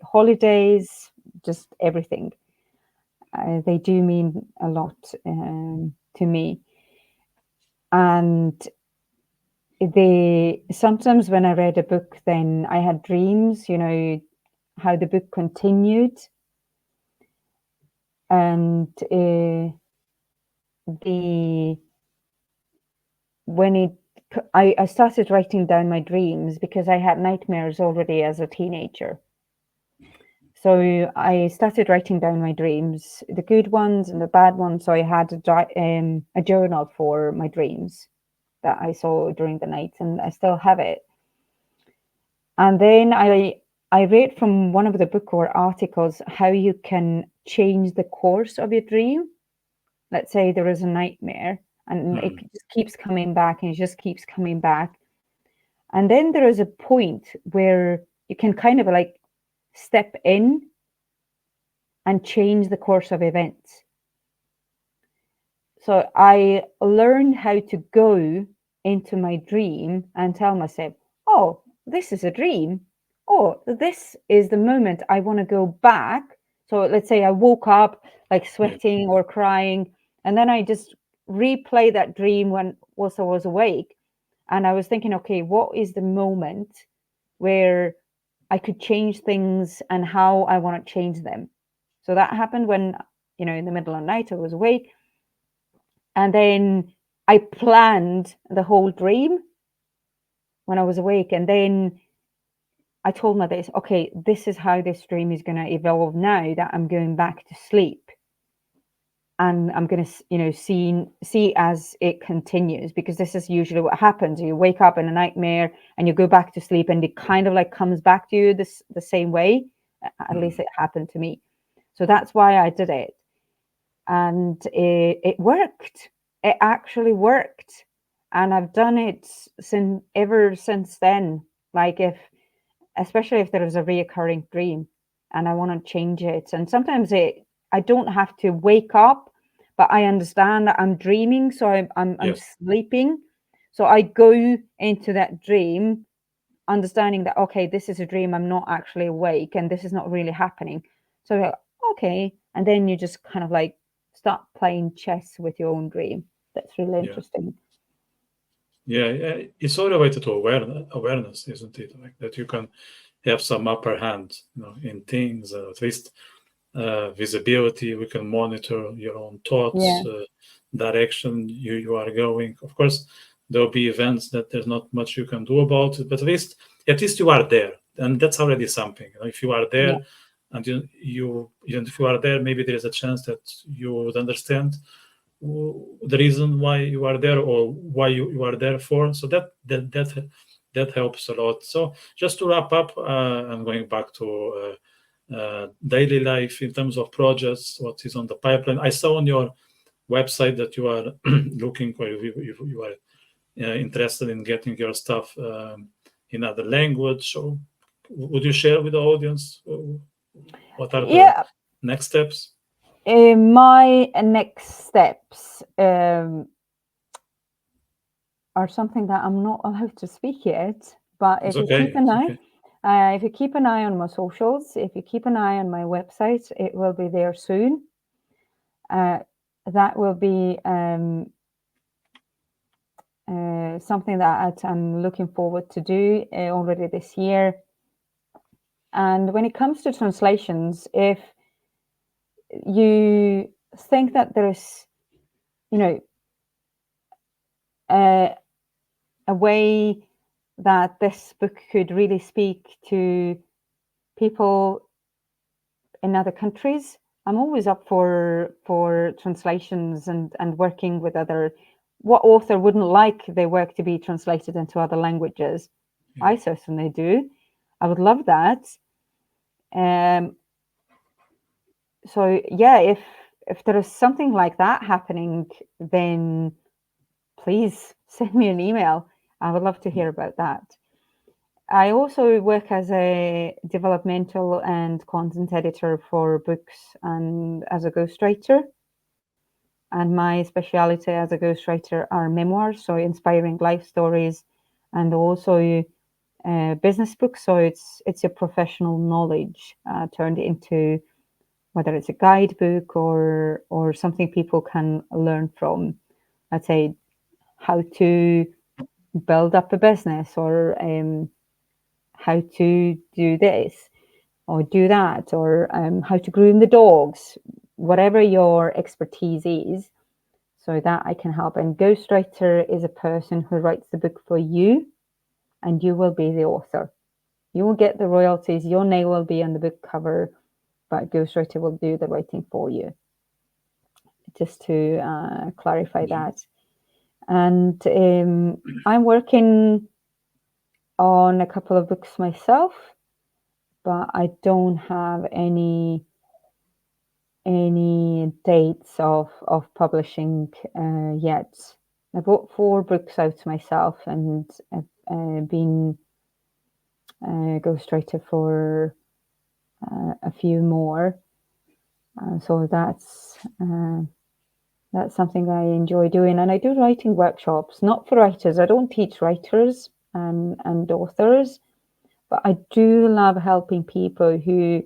holidays, just everything. They do mean a lot to me. And sometimes when I read a book, then I had dreams, how the book continued. And I started writing down my dreams because I had nightmares already as a teenager. So I started writing down my dreams, the good ones and the bad ones. So I had a journal for my dreams that I saw during the night, and I still have it. And then I read from one of the book or articles how you can change the course of your dream. Let's say there is a nightmare and it just keeps coming back and it just keeps coming back. And then there is a point where you can kind of like step in and change the course of events. So I learned how to go into my dream and tell myself, oh, this is a dream. Oh, this is the moment I want to go back. So let's say I woke up like sweating or crying, and then I just replay that dream when I was awake. And I was thinking, okay, what is the moment where I could change things and how I want to change them? So that happened when, in the middle of the night, I was awake. And then I planned the whole dream when I was awake. And then I told myself, okay, this is how this dream is going to evolve now that I'm going back to sleep. and I'm going to, see as it continues, because this is usually what happens. You wake up in a nightmare and you go back to sleep, and it kind of like comes back to you the same way. At least it happened to me. So that's why I did it. And it worked. It actually worked. And I've done it ever since then. Like especially if there is a reoccurring dream and I want to change it. And sometimes I don't have to wake up, but I understand that I'm dreaming. So I'm Yes. sleeping. So I go into that dream, understanding that, okay, this is a dream. I'm not actually awake and this is not really happening. So, okay. And then you just kind of like start playing chess with your own dream. That's really interesting. Yeah, it's all related to awareness, isn't it? Like that you can have some upper hand, in things, at least visibility. We can monitor your own thoughts, direction you are going. Of course, there'll be events that there's not much you can do about it, but at least you are there, and that's already something. If you are there, and you even if you are there, maybe there is a chance that you would understand the reason why you are there, or why you are there for. So that helps a lot. So just to wrap up, I'm going back to daily life in terms of projects, what is on the pipeline. I saw on your website that you are looking for, you are interested in getting your stuff in other language. So would you share with the audience what are the next steps? My next steps are something that I'm not allowed to speak yet, but if you keep an eye, if you keep an eye on my socials, if you keep an eye on my website, it will be there soon. That will be something that I'm looking forward to do already this year. And when it comes to translations, if you think that there's, a way that this book could really speak to people in other countries, I'm always up for translations and working with other. What author wouldn't like their work to be translated into other languages? I certainly do. I would love that. So yeah, if there is something like that happening, then please send me an email. I would love to hear about that. I also work as a developmental and content editor for books and as a ghostwriter. And my speciality as a ghostwriter are memoirs, so inspiring life stories, and also business books. So it's your professional knowledge turned into, whether it's a guidebook or something people can learn from. Let's say how to build up a business, or how to do this or do that, or how to groom the dogs, whatever your expertise is, so that I can help. And ghostwriter is a person who writes the book for you, and you will be the author. You will get the royalties, your name will be on the book cover, but ghostwriter will do the writing for you. Just to clarify that. And I'm working on a couple of books myself, but I don't have any dates of publishing yet. I bought 4 books out myself, and I've been a ghostwriter for a few more. So that's something I enjoy doing. And I do writing workshops, not for writers. I don't teach writers and authors, but I do love helping people who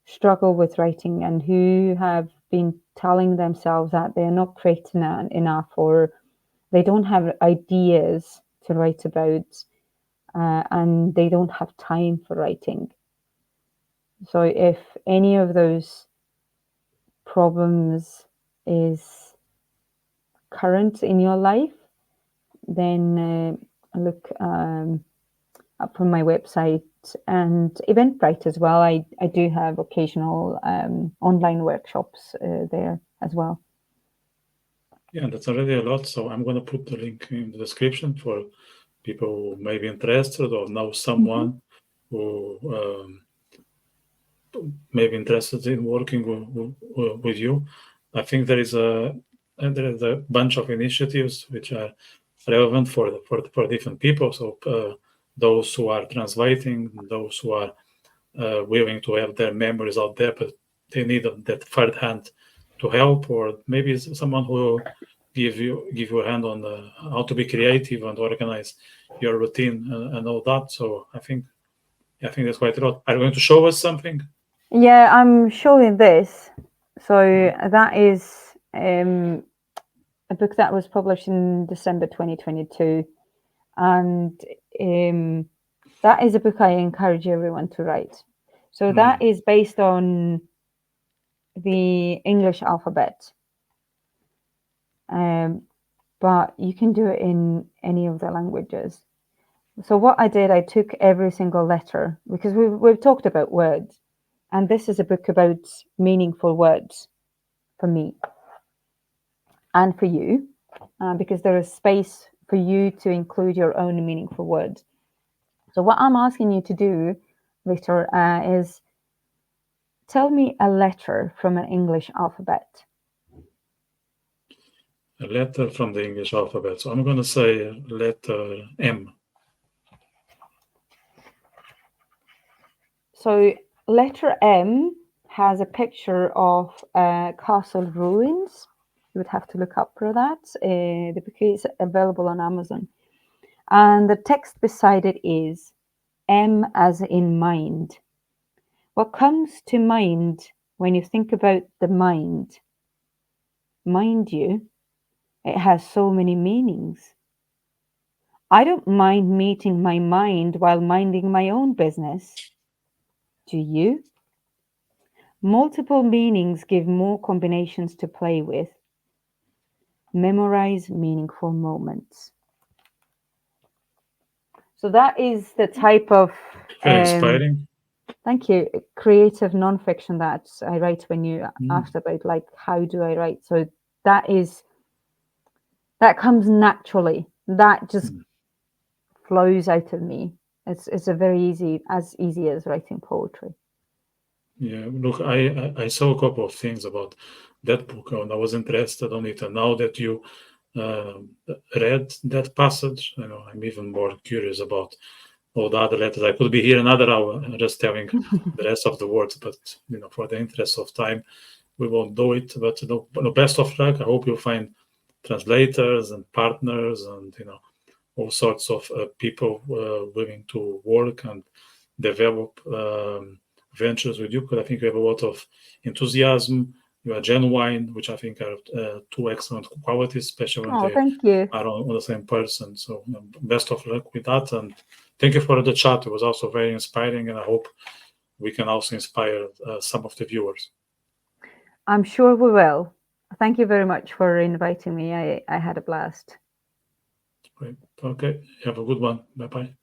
struggle with writing and who have been telling themselves that they're not creative enough, or they don't have ideas to write about, and they don't have time for writing. So if any of those problems is current in your life, then look up on my website and Eventbrite as well. I do have occasional online workshops there as well. Yeah, that's already a lot. So I'm going to put the link in the description for people who may be interested or know someone who may be interested in working with you. I think there is a bunch of initiatives which are relevant for different people. So those who are translating, those who are willing to have their memories out there, but they need that third hand to help, or maybe someone who will give you a hand on how to be creative and organize your routine and all that. So I think that's quite a lot. Are you going to show us something? Yeah, I'm showing this. So that is a book that was published in December 2022. And that is a book I encourage everyone to write. So that is based on the English alphabet. But you can do it in any of the languages. So what I did, I took every single letter, because we've talked about words. And this is a book about meaningful words for me and for you, because there is space for you to include your own meaningful words. So what I'm asking you to do, Victor, is tell me a letter from an English alphabet. A letter from the English alphabet. So I'm going to say letter M. So letter M has a picture of castle ruins. You would have to look up for that. The book is available on Amazon. And the text beside it is M as in mind. What comes to mind when you think about the mind? Mind you, it has so many meanings. I don't mind meeting my mind while minding my own business. Do you? Multiple meanings give more combinations to play with. Memorize meaningful moments. So that is the type of Very inspiring. Thank you. Creative nonfiction that I write when you asked about like how do I write. So that comes naturally. That just flows out of me. It's a very easy as writing poetry. Yeah, look, I saw a couple of things about that book and I was interested on it. And now that you read that passage, I'm even more curious about all the other letters. I could be here another hour just telling the rest of the words, but for the interest of time, we won't do it. But best of luck. I hope you find translators and partners and all sorts of people willing to work and develop ventures with you, because I think you have a lot of enthusiasm. You are genuine, which I think are two excellent qualities, especially when they thank you. are on the same person. So best of luck with that, and thank you for the chat. It was also very inspiring, and I hope we can also inspire some of the viewers. I'm sure we will. Thank you very much for inviting me. I had a blast. Great. Okay. Have a good one. Bye-bye.